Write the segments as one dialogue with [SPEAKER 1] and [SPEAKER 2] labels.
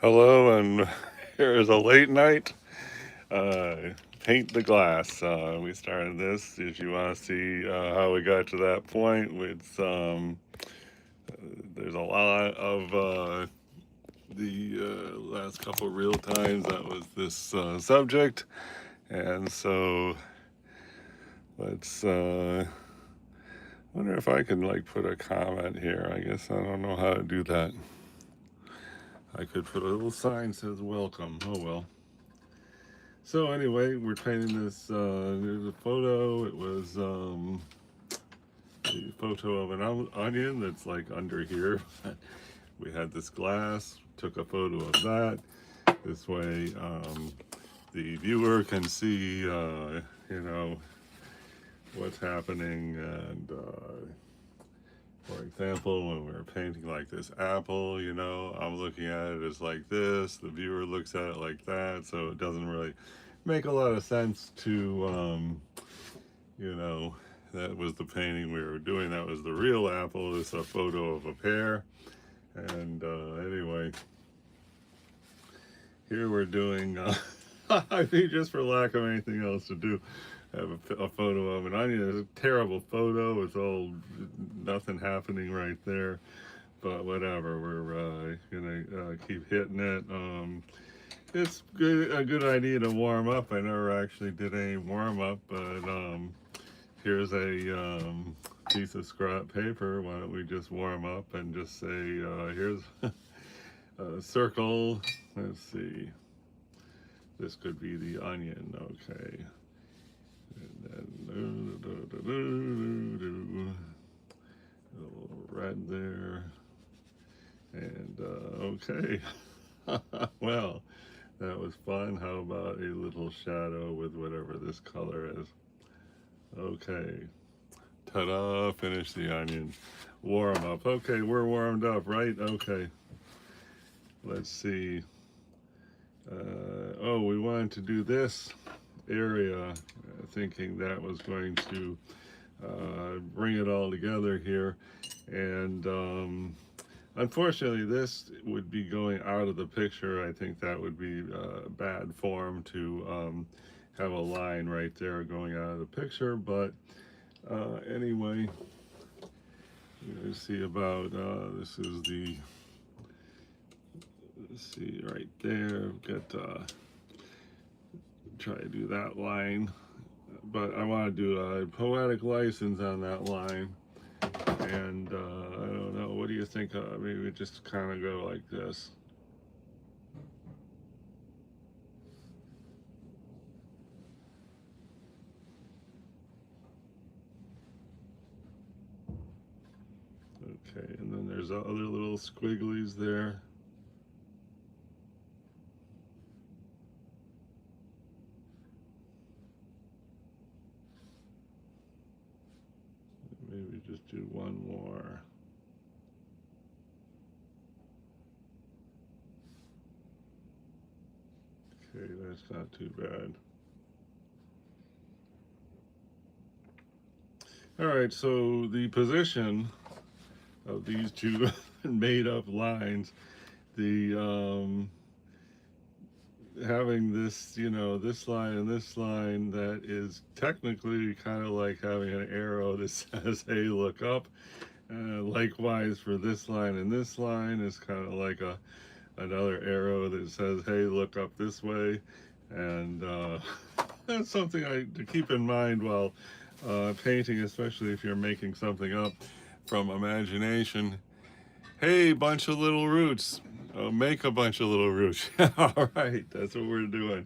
[SPEAKER 1] Hello, and here is a late night uh, paint the glass. We started this. If you want to see how we got to that point, there's a lot of the last couple real times that was this subject, and so let's wonder if I can like put a comment here. I guess I don't know how to do that. I could put a little sign that says welcome. Oh well. So anyway, we're painting this. There's a photo. It was a photo of an onion that's like under here. We had this glass. Took a photo of that. This way, the viewer can see, what's happening. And for example, when we're painting like this apple, I'm looking at it as like this. The viewer looks at it like that. So it doesn't really make a lot of sense to, that was the painting we were doing. That was the real apple. It's a photo of a pear. And anyway, here we're doing, I think just for lack of anything else to do, have a photo of an onion. It's a terrible photo. It's all nothing happening right there. But whatever, we're gonna keep hitting it. It's a good idea to warm up. I never actually did any warm up, but here's a piece of scrap paper. Why don't we just warm up and just say, here's a circle. Let's see. This could be the onion. Okay. And then a little red there. And okay. Well, that was fun. How about a little shadow with whatever this color is? Okay. Ta-da, finish the onion. Warm up. Okay, we're warmed up, right? Okay. Let's see. Oh, we wanted to do this area, thinking that was going to bring it all together here. And unfortunately, this would be going out of the picture. I think that would be bad form to have a line right there going out of the picture. But anyway, you see about this is the, let's see right there. We've got try to do that line, but I want to do a poetic license on that line. And I don't know, what do you think? Maybe just kind of go like this. Okay, and then there's other little squigglies there. Maybe just do one more. Okay, that's not too bad. All right, so the position of these two made up lines, the having this, this line and this line, that is technically kind of like having an arrow that says, hey, look up. Likewise for this line and this line is kind of like another arrow that says, hey, look up this way. And that's something to keep in mind while painting, especially if you're making something up from imagination. Hey, bunch of little roots. Make a bunch of little roots. All right, that's what we're doing.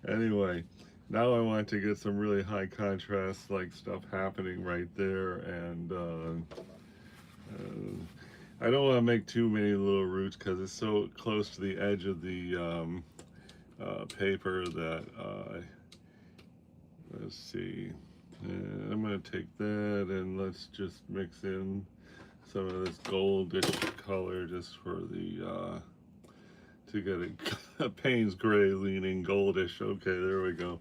[SPEAKER 1] Anyway, now I want to get some really high contrast like stuff happening right there. And I don't want to make too many little roots because it's so close to the edge of the paper that, let's see. I'm going to take that and let's just mix in some of this goldish color just for the to get a Payne's gray leaning goldish. Okay, there we go.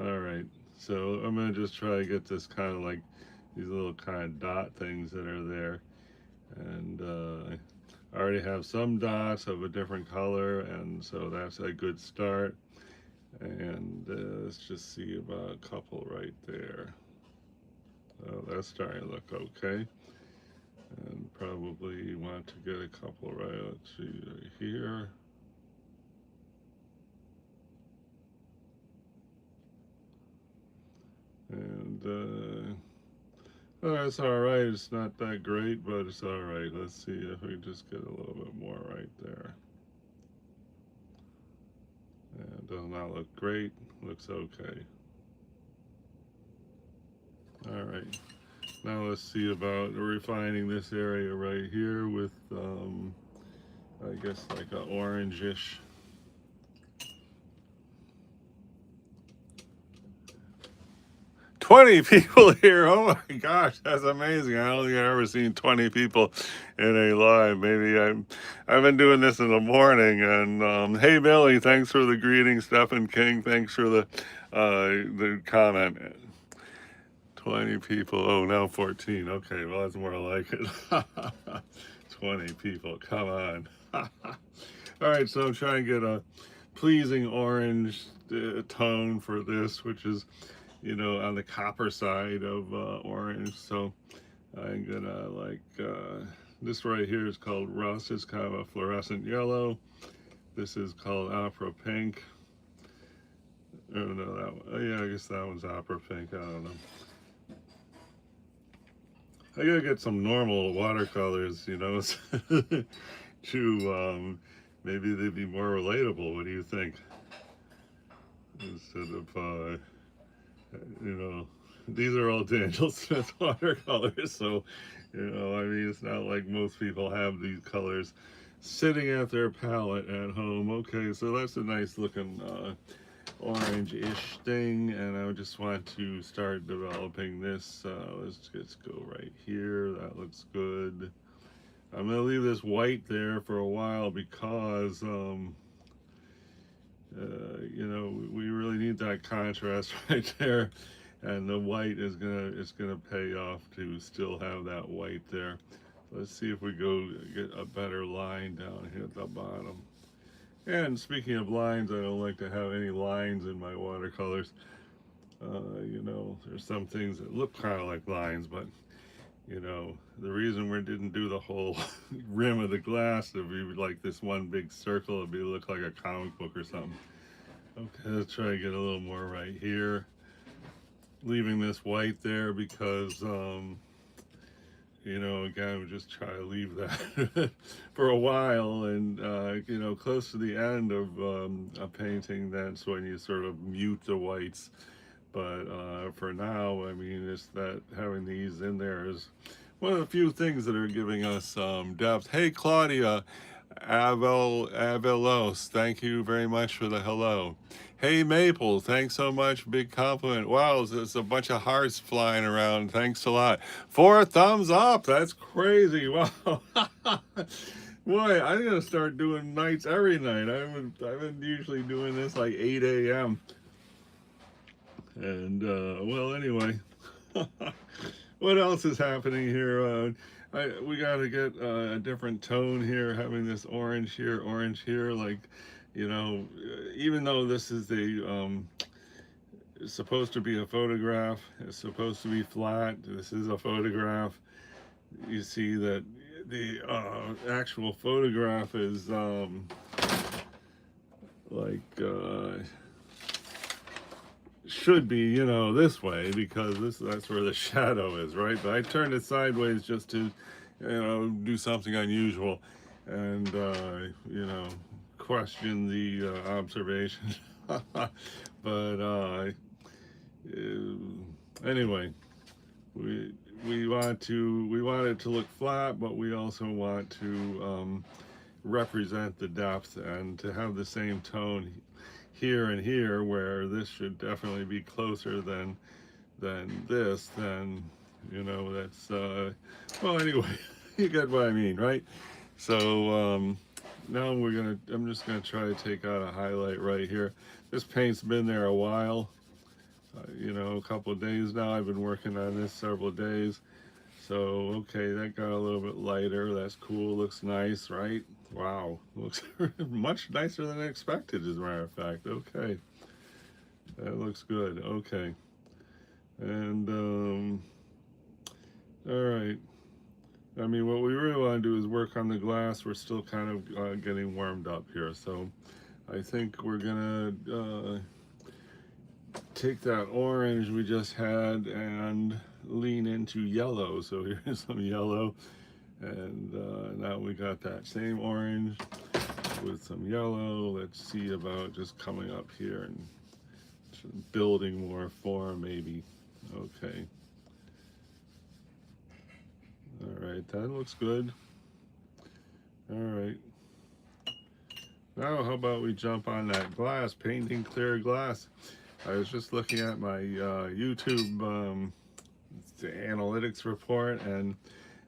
[SPEAKER 1] All right, so I'm gonna just try to get this kind of like these little kind of dot things that are there. And I already have some dots of a different color, and so that's a good start. And let's just see about a couple right there. Oh, that's starting to look okay. And probably want to get a couple right, let's see, right here. And oh, that's all right. It's not that great, but it's all right. Let's see if we just get a little bit more right there. Yeah, it does not look great. Looks okay. All right. Now let's see about refining this area right here with, I guess, like a orangish. 20 people here. Oh my gosh, that's amazing. I don't think I've ever seen 20 people in a live. I've been doing this in the morning. And hey, Billy, thanks for the greeting. Stephen King, thanks for the comment. 20 people. Oh, now 14. Okay, well, that's more like it. 20 people. Come on. All right, so I'm trying to get a pleasing orange tone for this, which is, on the copper side of orange. So I'm gonna this right here is called rust. It's kind of a fluorescent yellow. This is called opera pink. I don't know that one. Oh, yeah, I guess that one's opera pink. I don't know. I gotta get some normal watercolors, to maybe they'd be more relatable. What do you think? Instead of you know, these are all Daniel Smith watercolors, so I mean, it's not like most people have these colors sitting at their palette at home. Okay, so that's a nice looking orange-ish thing, and I just want to start developing this. Let's just go right here. That looks good. I'm gonna leave this white there for a while because we really need that contrast right there, and the white is gonna pay off to still have that white there. Let's see if we go get a better line down here at the bottom. And speaking of lines, I don't like to have any lines in my watercolors. There's some things that look kind of like lines, but the reason we didn't do the whole rim of the glass, it'd be like this one big circle, it'd look like a comic book or something. Okay, let's try to get a little more right here. Leaving this white there because, again, we just try to leave that for a while. And, close to the end of a painting, that's when you sort of mute the whites. But for now, I mean, it's that having these in there is one of the few things that are giving us depth. Hey, Claudia Avelos, thank you very much for the hello. Hey, Maple, thanks so much. Big compliment. Wow, there's a bunch of hearts flying around. Thanks a lot. 4 thumbs up. That's crazy. Wow. Boy, I'm gonna start doing nights every night. I've been usually doing this like 8 a.m. And well, anyway, what else is happening here? We got to get a different tone here. Having this orange here, like, even though this is it's supposed to be a photograph, it's supposed to be flat. This is a photograph. You see that the actual photograph is like. Should be, this way, because that's where the shadow is, right? But I turned it sideways just to, do something unusual and, question the observation. But anyway, we want it to look flat, but we also want to represent the depth and to have the same tone here and here, where this should definitely be closer than this, then that's well, anyway, you get what I mean, right? So now I'm just gonna try to take out a highlight right here. This paint's been there a while, a couple of days now. I've been working on this several days, So, okay, that got a little bit lighter. That's cool. Looks nice, right? Wow. Looks much nicer than I expected, as a matter of fact. Okay. That looks good. Okay. And, all right. I mean, what we really want to do is work on the glass. We're still kind of getting warmed up here. So I think we're going to take that orange we just had and lean into yellow. So here's some yellow. And now we got that same orange with some yellow. Let's see about just coming up here and building more form maybe. Okay. All right, that looks good. All right. Now, how about we jump on that glass, painting clear glass. I was just looking at my YouTube analytics report, and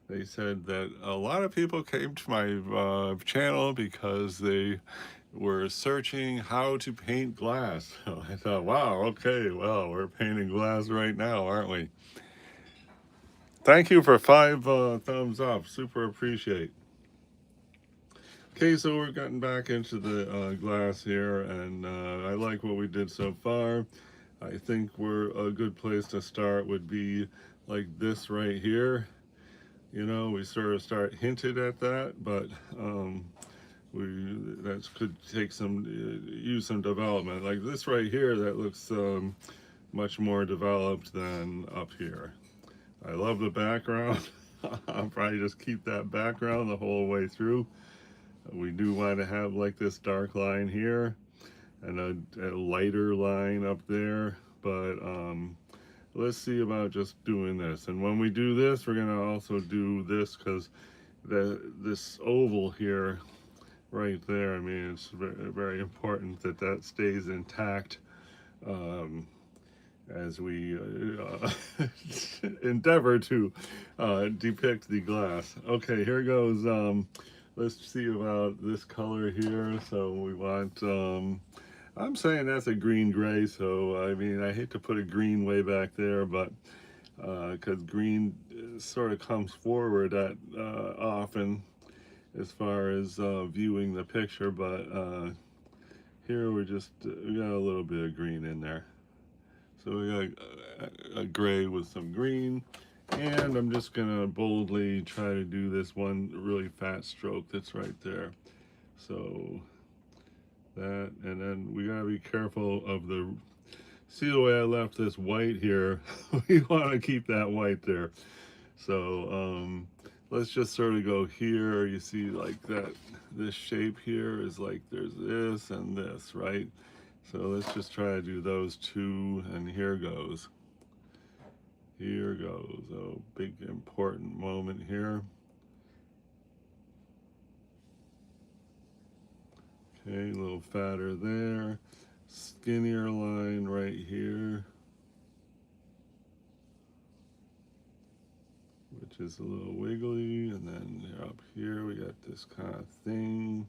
[SPEAKER 1] they said that a lot of people came to my channel because they were searching how to paint glass. So I thought, wow, okay, well, we're painting glass right now, aren't we? Thank you for 5 thumbs up. Super appreciate. Okay, so we're getting back into the glass here, and I like what we did so far. I think a good place to start would be like this right here. You know, we sort of hinted at that, but that could take some use some development. Like this right here, that looks much more developed than up here. I love the background. I'll probably just keep that background the whole way through. We do want to have like this dark line here and a lighter line up there, but let's see about just doing this. And when we do this, we're gonna also do this because this oval here, right there, I mean, it's very, very important that that stays intact as we endeavor to depict the glass. Okay, here goes. Let's see about this color here. So we want, I'm saying that's a green gray. So I mean, I hate to put a green way back there, but because green sort of comes forward at often as far as viewing the picture, but here we got a little bit of green in there. So we got a gray with some green, and I'm just gonna boldly try to do this one really fat stroke that's right there. So that, and then we gotta be careful of see the way I left this white here. We wanna keep that white there. So let's just sort of go here. You see like that, this shape here is like there's this and this, right? So let's just try to do those two, and here goes. Here goes. Oh, big important moment here. Okay, a little fatter there. Skinnier line right here, which is a little wiggly, and then up here we got this kind of thing,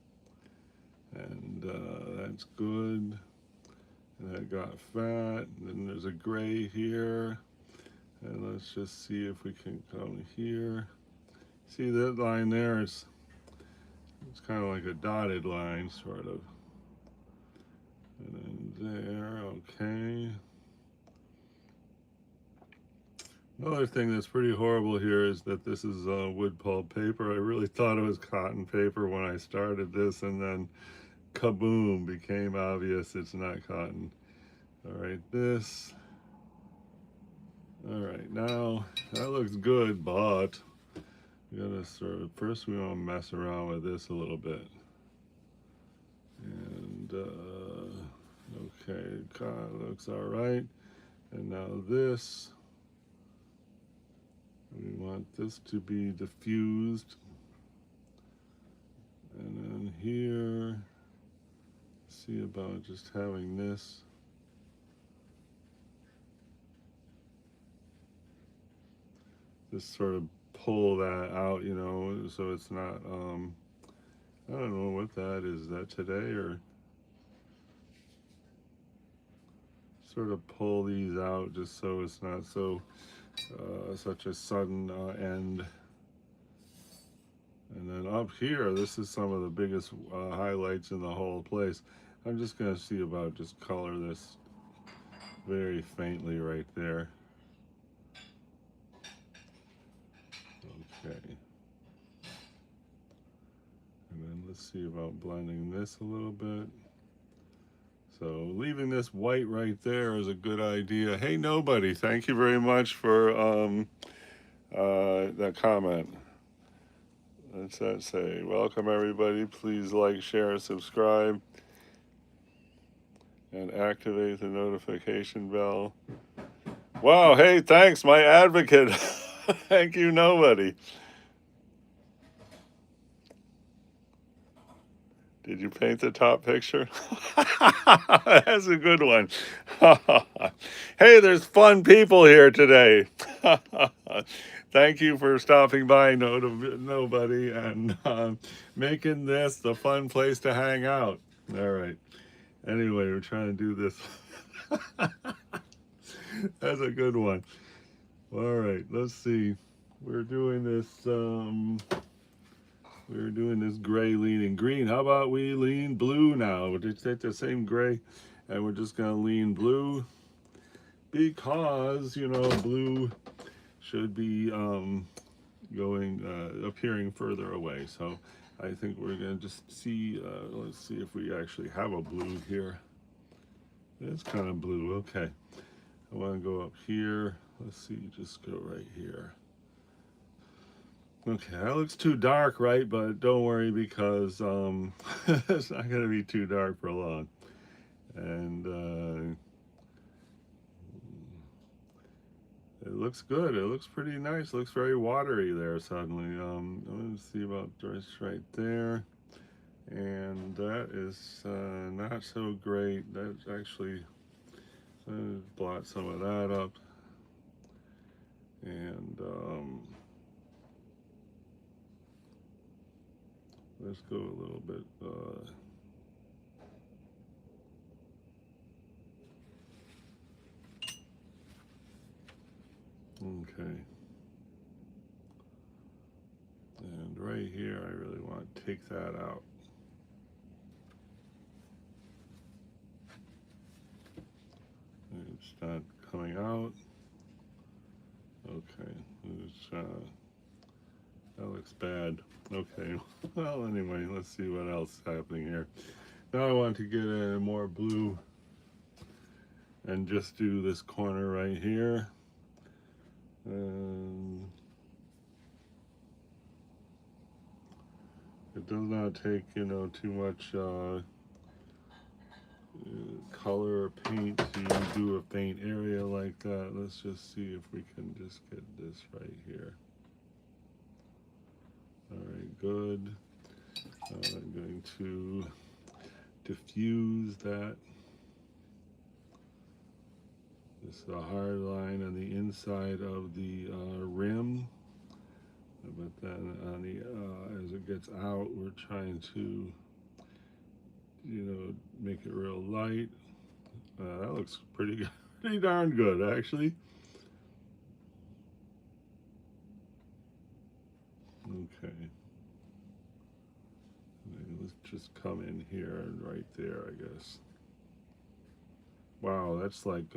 [SPEAKER 1] and that's good. And that got fat, and then there's a gray here, and let's just see if we can come here. See that line there, it's kind of like a dotted line, sort of. And then there, okay. Another thing that's pretty horrible here is that this is wood pulp paper. I really thought it was cotton paper when I started this, and then kaboom, became obvious it's not cotton. All right, this. All right, now that looks good, but we gotta first we want to mess around with this a little bit. And okay, kind of looks all right. And now this, we want this to be diffused. And then here, see about just having this. Just sort of pull that out, you know, so it's not, I don't know what that is. Is that today, or sort of pull these out just so it's not so such a sudden end. And then up here, this is some of the biggest highlights in the whole place. I'm just going to see about just color this very faintly right there. Okay. And then let's see about blending this a little bit. So leaving this white right there is a good idea. Hey, nobody, thank you very much for that comment. What's that say? Welcome, everybody. Please like, share, subscribe, and activate the notification bell. Wow, hey, thanks, my advocate. Thank you, nobody. Did you paint the top picture? That's a good one. Hey, there's fun people here today. Thank you for stopping by, nobody, and making this the fun place to hang out. All right. Anyway, we're trying to do this. That's a good one. All right, let's see. We're doing this. We're doing this gray leaning green. How about we lean blue now? We'll just take the same gray, and we're just gonna lean blue because blue should be appearing further away. So I think we're gonna just see. Let's see if we actually have a blue here. It's kind of blue. Okay. I want to go up here. Let's see, just go right here. Okay, that looks too dark, right? But don't worry because it's not going to be too dark for long. And it looks good. It looks pretty nice. It looks very watery there suddenly. Let's see about this right there. And that is not so great. That's actually, blot some of that up. And let's go a little bit. Okay. And right here, I really want to take that out. It's not coming out. Okay. That looks bad. Okay. Well, anyway, let's see what else is happening here. Now I want to get in more blue and just do this corner right here. It does not take, too much color or paint to do a faint area like that. Let's just see if we can just get this right here. All right, good. I'm going to diffuse that. This is a hard line on the inside of the rim, but then on the as it gets out, we're trying to, make it real light. That looks pretty darn good, actually. Okay. Let's just come in here and right there, I guess. Wow, that's like,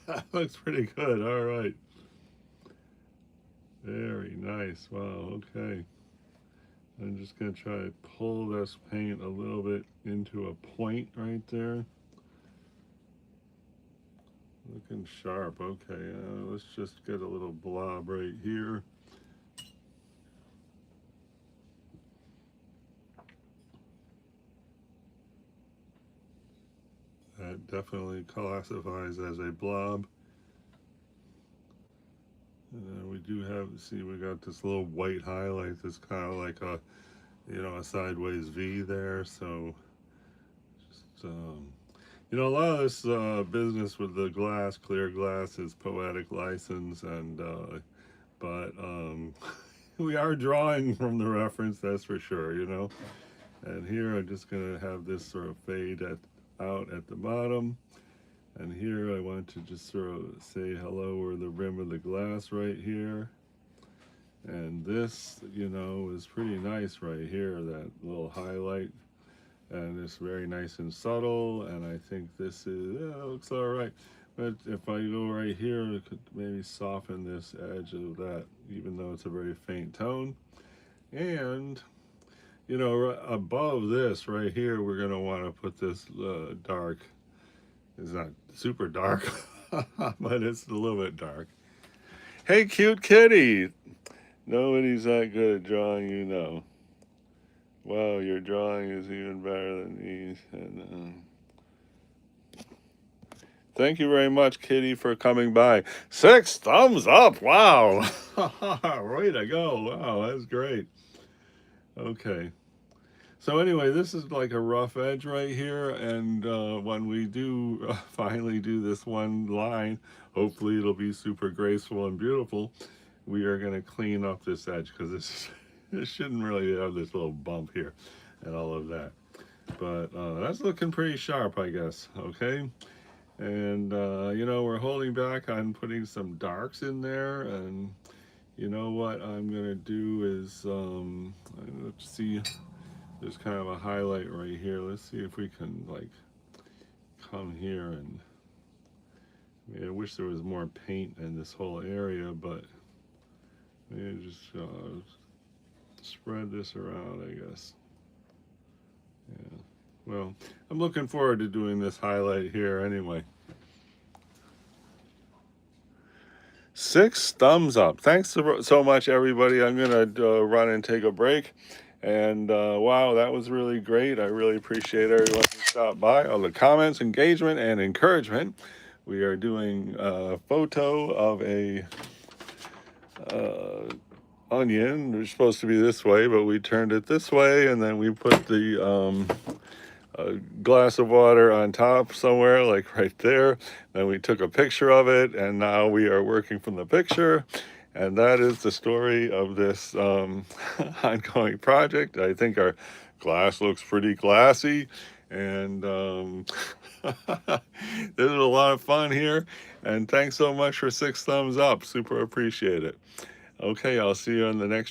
[SPEAKER 1] that looks pretty good. All right. Very nice. Wow, okay. I'm just going to try to pull this paint a little bit into a point right there. Looking sharp. Okay, let's just get a little blob right here. That definitely classifies as a blob. And we do have, see, we got this little white highlight that's kind of like a, a sideways V there. So, just, a lot of this business with the glass, clear glass, is poetic license, and but we are drawing from the reference, that's for sure, And here I'm just gonna have this sort of fade out at the bottom, And here I want to just sort of say hello or the rim of the glass right here. And this, is pretty nice right here, that little highlight. And it's very nice and subtle. And I think this looks all right. But if I go right here, I could maybe soften this edge of that, even though it's a very faint tone. And, above this right here, we're going to want to put this dark. It's not super dark, but it's a little bit dark. Hey, cute kitty. Nobody's that good at drawing, Wow, your drawing is even better than these. And, thank you very much, Kitty, for coming by. 6 thumbs up. Wow. Way to go. Wow, that's great. Okay. So anyway, this is like a rough edge right here. And when we do finally do this one line, hopefully it'll be super graceful and beautiful. We are going to clean up this edge because this shouldn't really have this little bump here and all of that. But that's looking pretty sharp, I guess. Okay. And, we're holding back on putting some darks in there. And you know what I'm going to do is, let's see, there's kind of a highlight right here. Let's see if we can, like, come here and, I wish there was more paint in this whole area, but maybe just spread this around, I guess. Yeah. Well, I'm looking forward to doing this highlight here anyway. 6 thumbs up. Thanks so much, everybody. I'm going to run and take a break. And wow, that was really great. I really appreciate everyone who stopped by, all the comments, engagement, and encouragement. We are doing a photo of a onion. They're supposed to be this way, but we turned it this way, and then we put the a glass of water on top somewhere, like right there. Then we took a picture of it, and now we are working from the picture. And that is the story of this ongoing project. I think our glass looks pretty glassy, and this is a lot of fun here. And thanks so much for 6 thumbs up. Super appreciate it. Okay, I'll see you on the next